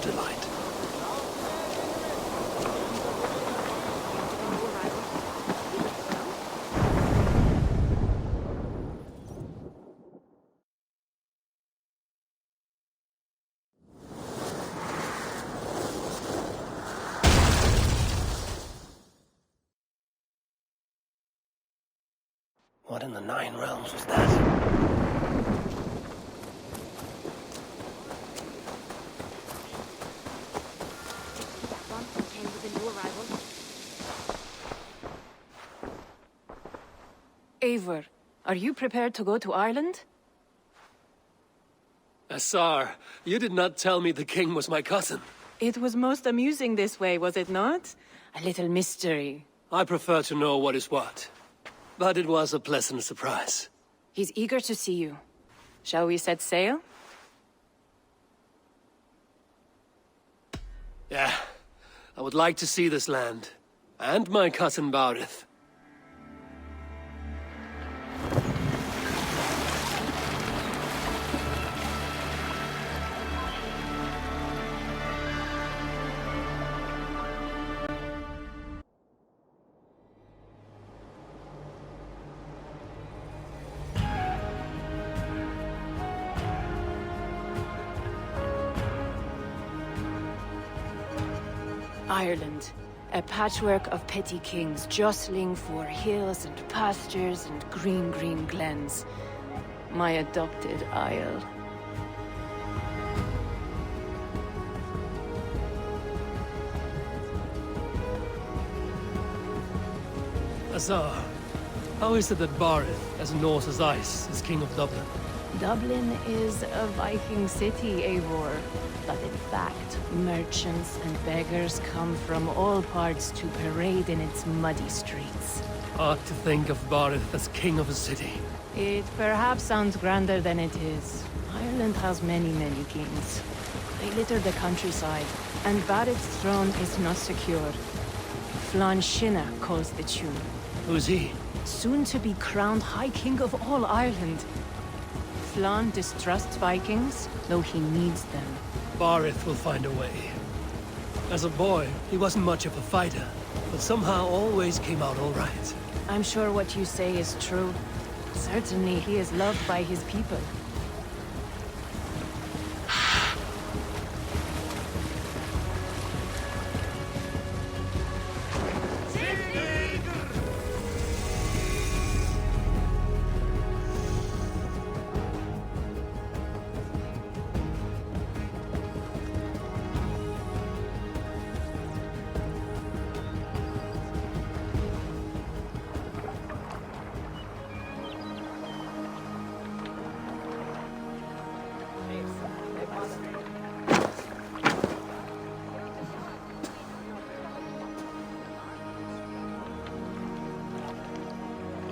delight. What in the Nine Realms was that? Eivor, are you prepared to go to Ireland? Asar, you did not tell me the king was my cousin. It was most amusing this way, was it not? A little mystery. I prefer to know what is what. But it was a pleasant surprise. He's eager to see you. Shall we set sail? Yeah, I would like to see this land. And my cousin Baurith. Ireland. A patchwork of petty kings jostling for hills and pastures and green glens. My adopted isle. Azar, how is it that Baurith, as Norse as ice, is king of Dublin? Dublin is a Viking city, Eivor. But in fact, merchants and beggars come from all parts to parade in its muddy streets. Hard to think of Baurith as king of a city. It perhaps sounds grander than it is. Ireland has many kings. They litter the countryside, and Barrett's throne is not secure. Flann Sinna calls the tune. Who's he? Soon to be crowned High King of all Ireland. Flann distrusts Vikings, though he needs them. Baurith will find a way. As a boy, he wasn't much of a fighter, but somehow always came out all right. I'm sure what you say is true. Certainly he is loved by his people.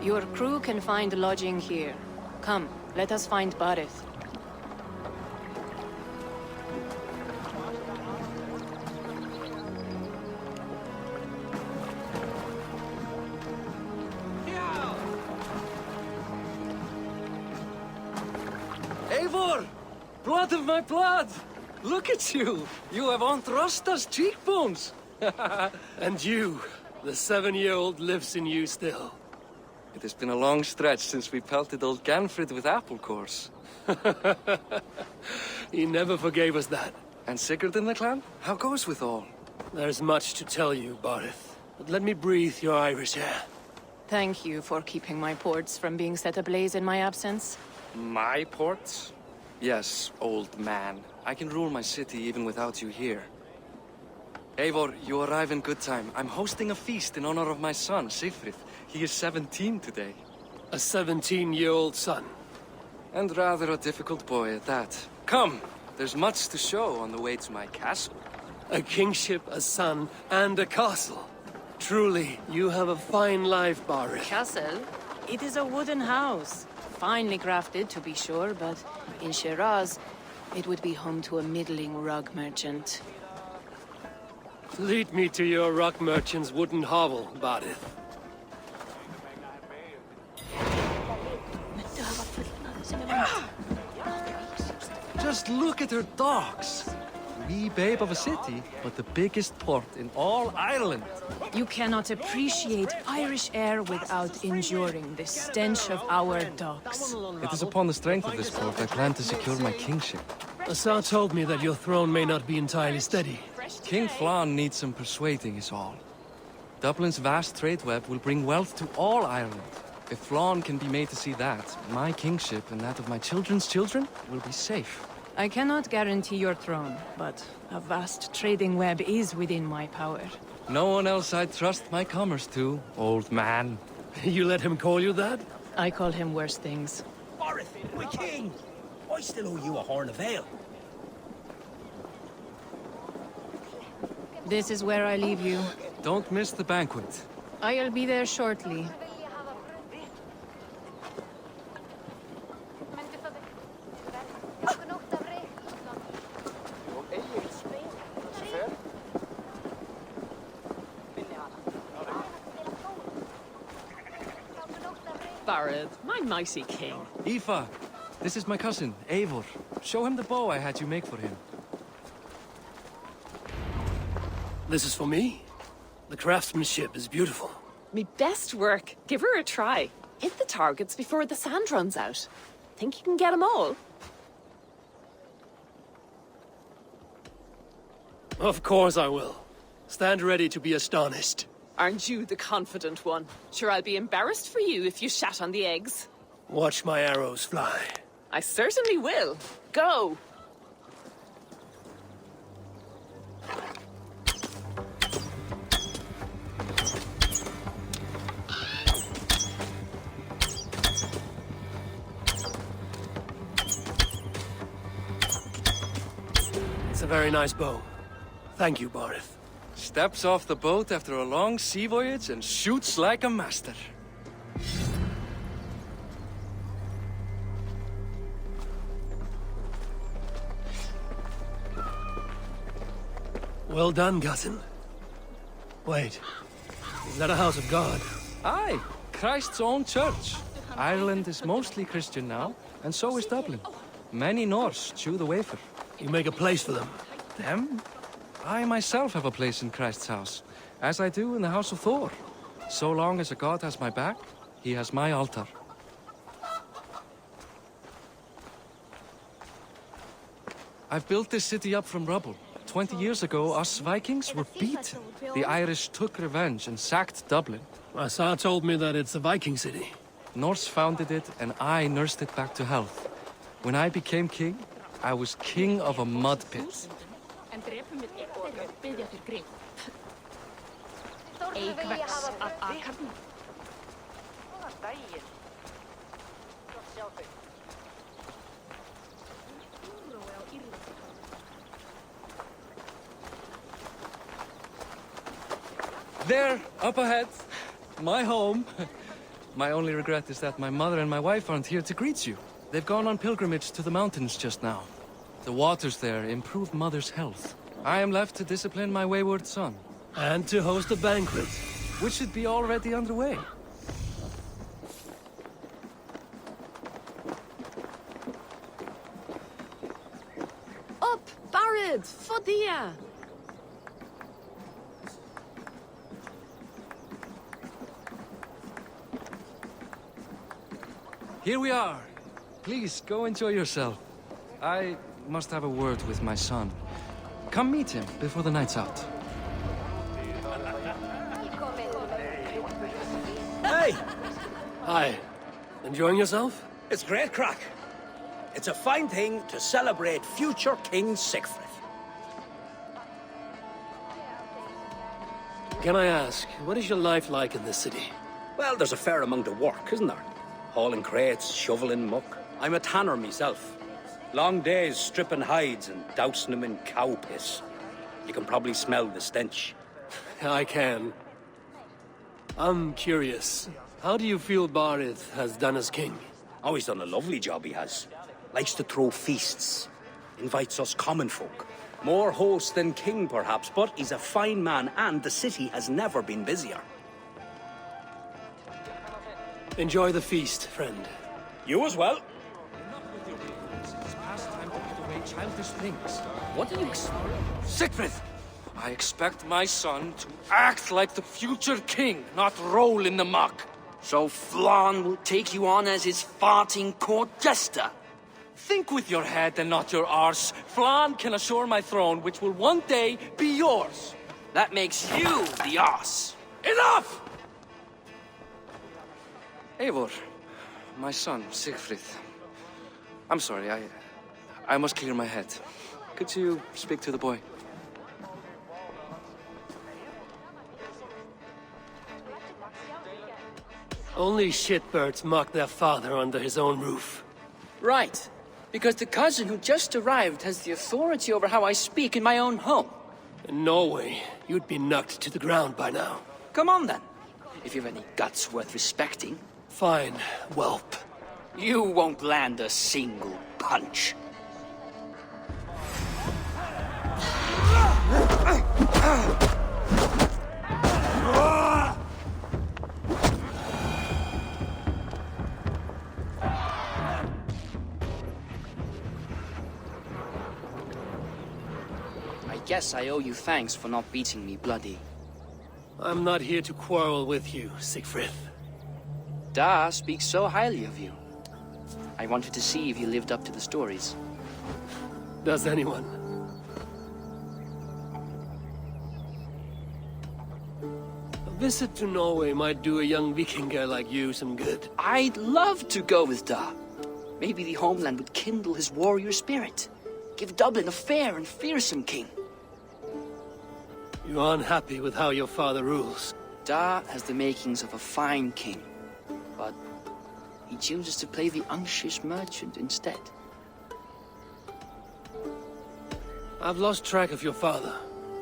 Your crew can find lodging here. Come, let us find Baurith. Eivor! Blood of my blood! Look at you! You have Aunt Rosta's cheekbones! And you, the 7-year-old lives in you still. It has been a long stretch since we pelted old Ganfrid with apple cores. He never forgave us that. And Sigurd in the clan? How goes with all? There's much to tell you, Baurith. But let me breathe your Irish air. Thank you for keeping my ports from being set ablaze in my absence. My ports? Yes, old man. I can rule my city even without you here. Eivor, you arrive in good time. I'm hosting a feast in honor of my son, Sigfrid. He is 17 today. A 17-year-old son. And rather a difficult boy at that. Come! There's much to show on the way to my castle. A kingship, a son, and a castle. Truly, you have a fine life, Baurith. Castle? It is a wooden house. Finely crafted, to be sure, but in Shiraz, it would be home to a middling rug merchant. Lead me to your rock merchant's wooden hovel, Baurith. Just look at her dogs. wee babe of a city, but the biggest port in all Ireland. You cannot appreciate Irish air without enduring the stench of our docks. It is upon the strength of this port I plan to secure my kingship. Assar told me that your throne may not be entirely steady. King Flann needs some persuading is all. Dublin's vast trade web will bring wealth to all Ireland. If Flann can be made to see that, my kingship and that of my children's children will be safe. I cannot guarantee your throne, but a vast trading web is within my power. No one else I'd trust my commerce to, old man. You let him call you that? I call him worse things. Barith, my king! I still owe you a horn of ale. This is where I leave you. Don't miss the banquet. I'll be there shortly. Barad, my mighty king. Aoife, this is my cousin, Eivor. Show him the bow I had you make for him. This is for me? The craftsmanship is beautiful. Me best work. Give her a try. Hit the targets before the sand runs out. Think you can get them all? Of course I will. Stand ready to be astonished. Aren't you the confident one? Sure, I'll be embarrassed for you if you shat on the eggs. Watch my arrows fly. I certainly will. Go! It's a very nice bow. Thank you, Barith. Steps off the boat after a long sea voyage and shoots like a master. Well done, Gutton. Wait, is that a house of God? Aye, Christ's own church. Ireland is mostly Christian now, and so is Dublin. Many Norse chew the wafer. You make a place for them. Them? I myself have a place in Christ's house, as I do in the house of Thor. So long as a god has my back, he has my altar. I've built this city up from rubble. 20 years ago, us Vikings were beaten. The Irish took revenge and sacked Dublin. Assar told me that it's a Viking city. Norse founded it, and I nursed it back to health. When I became king, I was king of a mud pit. There, up ahead, my home. My only regret is that my mother and my wife aren't here to greet you. They've gone on pilgrimage to the mountains just now. The waters there improve mother's health. I am left to discipline my wayward son. And to host a banquet. Which should be already underway. Up, Barad! Fodia! Here we are. Please, go enjoy yourself. I must have a word with my son. Come meet him before the night's out. Hey! Hi. Enjoying yourself? It's great crack. It's a fine thing to celebrate future King Sigfrid. Can I ask, what is your life like in this city? Well, there's a fair amount of work, isn't there? Hauling crates, shoveling muck. I'm a tanner myself. Long days stripping hides and dousing them in cow piss. You can probably smell the stench. I can. I'm curious. How do you feel Barith has done as king? Oh, he's done a lovely job, he has. Likes to throw feasts. Invites us common folk. More host than king, perhaps, but he's a fine man, and the city has never been busier. Enjoy the feast, friend. You as well. Enough with your ignorance. It is past time to put away childish things. What do you expect? Siegfried! I expect my son to act like the future king, not roll in the muck. So Flann will take you on as his farting court jester? Think with your head and not your arse. Flann can assure my throne, which will one day be yours. That makes you the ass. Enough! Eivor, my son, Siegfried. I'm sorry, I must clear my head. Could you speak to the boy? Only shitbirds mock their father under his own roof. Right. Because the cousin who just arrived has the authority over how I speak in my own home. In Norway, you'd be knocked to the ground by now. Come on then. If you've any guts worth respecting. Fine, whelp. You won't land a single punch. I guess I owe you thanks for not beating me bloody. I'm not here to quarrel with you, Siegfried. Da speaks so highly of you. I wanted to see if you lived up to the stories. Does anyone? A visit to Norway might do a young Vikinger like you some good. I'd love to go with Da. Maybe the homeland would kindle his warrior spirit. Give Dublin a fair and fearsome king. You're unhappy with how your father rules. Da has the makings of a fine king, but he chooses to play the unctuous merchant instead. I've lost track of your father.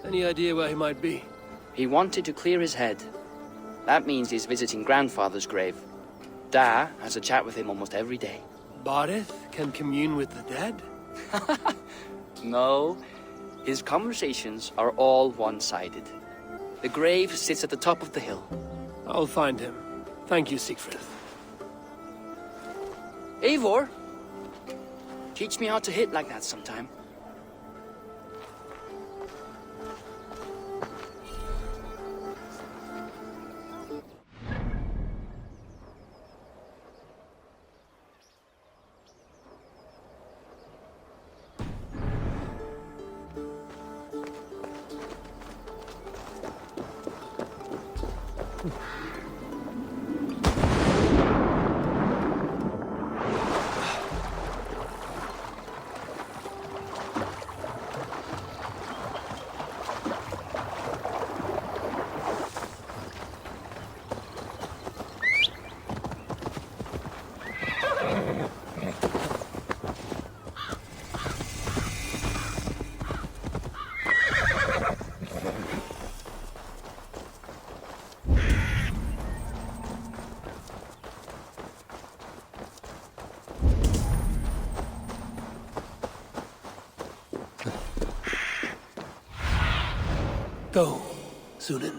Any idea where he might be? He wanted to clear his head. That means he's visiting grandfather's grave. Da has a chat with him almost every day. Barith can commune with the dead? No, his conversations are all one-sided. The grave sits at the top of the hill. I'll find him. Thank you, Siegfried. Eivor, teach me how to hit like that sometime. Go, Sunan.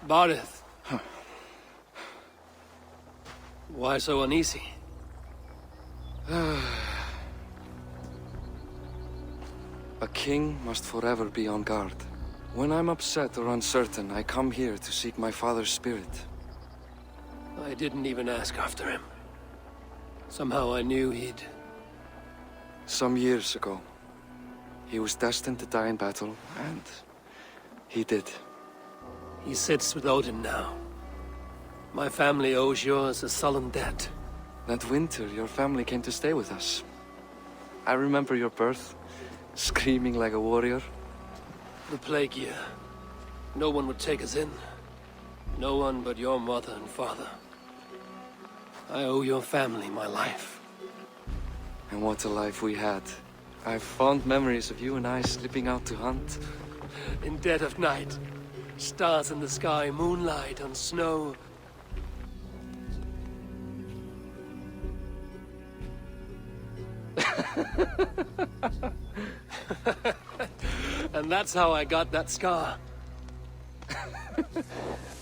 Barith. Why so uneasy? A king must forever be on guard. When I'm upset or uncertain, I come here to seek my father's spirit. I didn't even ask after him. Somehow I knew he'd... Some years ago, he was destined to die in battle, and he did. He sits with Odin now. My family owes yours a sullen debt. That winter, your family came to stay with us. I remember your birth, screaming like a warrior. The plague year. No one would take us in. No one but your mother and father. I owe your family my life. And what a life we had. I have fond memories of you and I slipping out to hunt. In dead of night. Stars in the sky, moonlight on snow. And that's how I got that scar.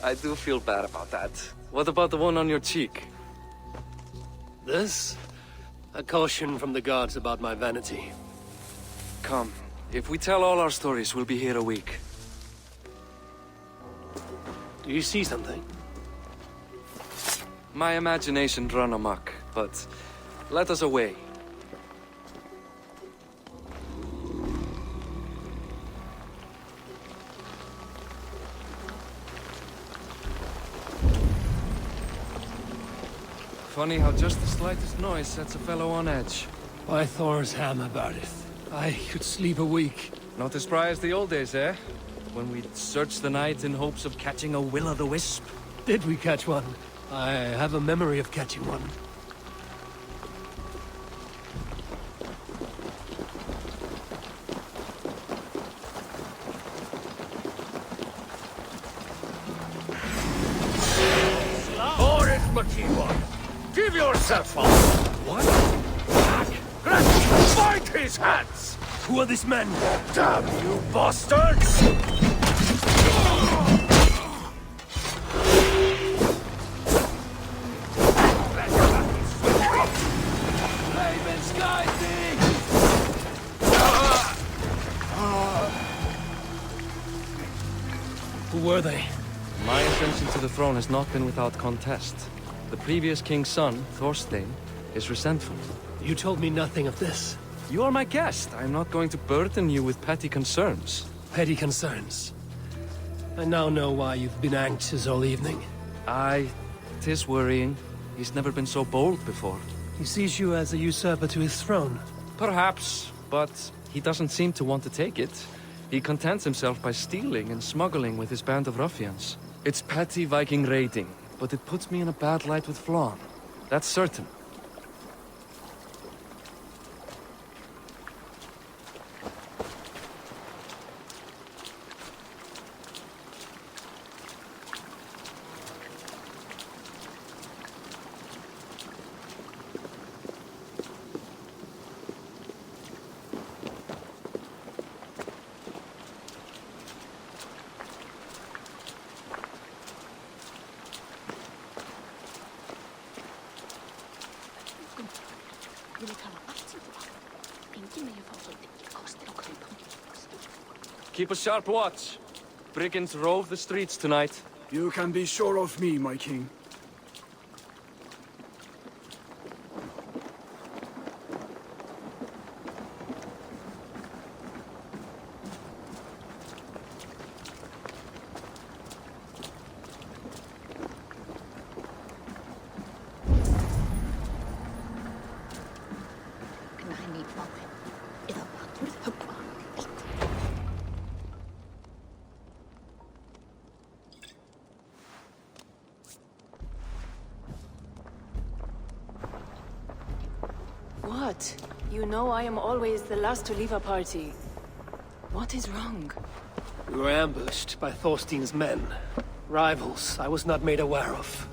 I do feel bad about that. What about the one on your cheek? This? A caution from the gods about my vanity. Come, if we tell all our stories, we'll be here a week. Do you see something? My imagination run amok, but let us away. Funny how just the slightest noise sets a fellow on edge. By Thor's hammer, Barith. I could sleep a week. Not as spry as the old days, eh? When we'd search the night in hopes of catching a will-o'-the-wisp. Did we catch one? I have a memory of catching one. Give yourself up! What? Fight his hands! Who are these men? Damn you bastards! Who were they? My ascension to the throne has not been without contest. The previous king's son, Thorstein, is resentful. You told me nothing of this. You are my guest. I am not going to burden you with petty concerns. Petty concerns. I now know why you've been anxious all evening. Aye, 'tis worrying. He's never been so bold before. He sees you as a usurper to his throne. Perhaps, but he doesn't seem to want to take it. He contents himself by stealing and smuggling with his band of ruffians. It's petty Viking raiding, but it puts me in a bad light with Flann. That's certain. Keep a sharp watch. Brigands rove the streets tonight. You can be sure of me, my king. What? You know I am always the last to leave a party. What is wrong? We were ambushed by Thorstein's men. Rivals I was not made aware of.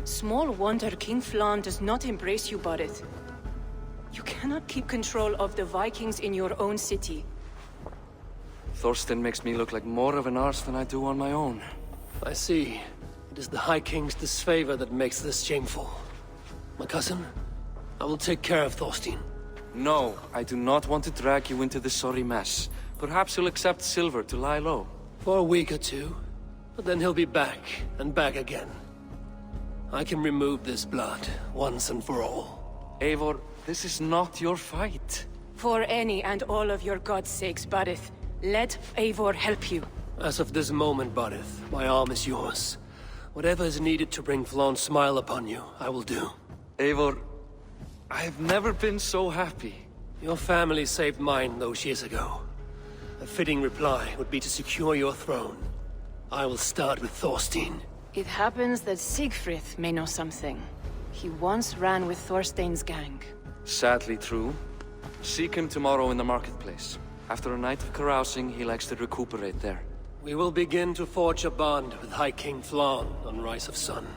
Small wonder King Flann does not embrace you, Barith. You cannot keep control of the Vikings in your own city. Thorstein makes me look like more of an arse than I do on my own. I see. It is the High King's disfavor that makes this shameful. My cousin, I will take care of Thorstein. No, I do not want to drag you into this sorry mess. Perhaps he'll accept silver to lie low. For a week or two, but then he'll be back, and back again. I can remove this blood, once and for all. Eivor, this is not your fight. For any and all of your god's sakes, Barith, let Eivor help you. As of this moment, Barith, my arm is yours. Whatever is needed to bring Flann's smile upon you, I will do. Eivor, I have never been so happy. Your family saved mine those years ago. A fitting reply would be to secure your throne. I will start with Thorstein. It happens that Siegfried may know something. He once ran with Thorstein's gang. Sadly true. Seek him tomorrow in the marketplace. After a night of carousing, he likes to recuperate there. We will begin to forge a bond with High King Flann on Rise of Sun.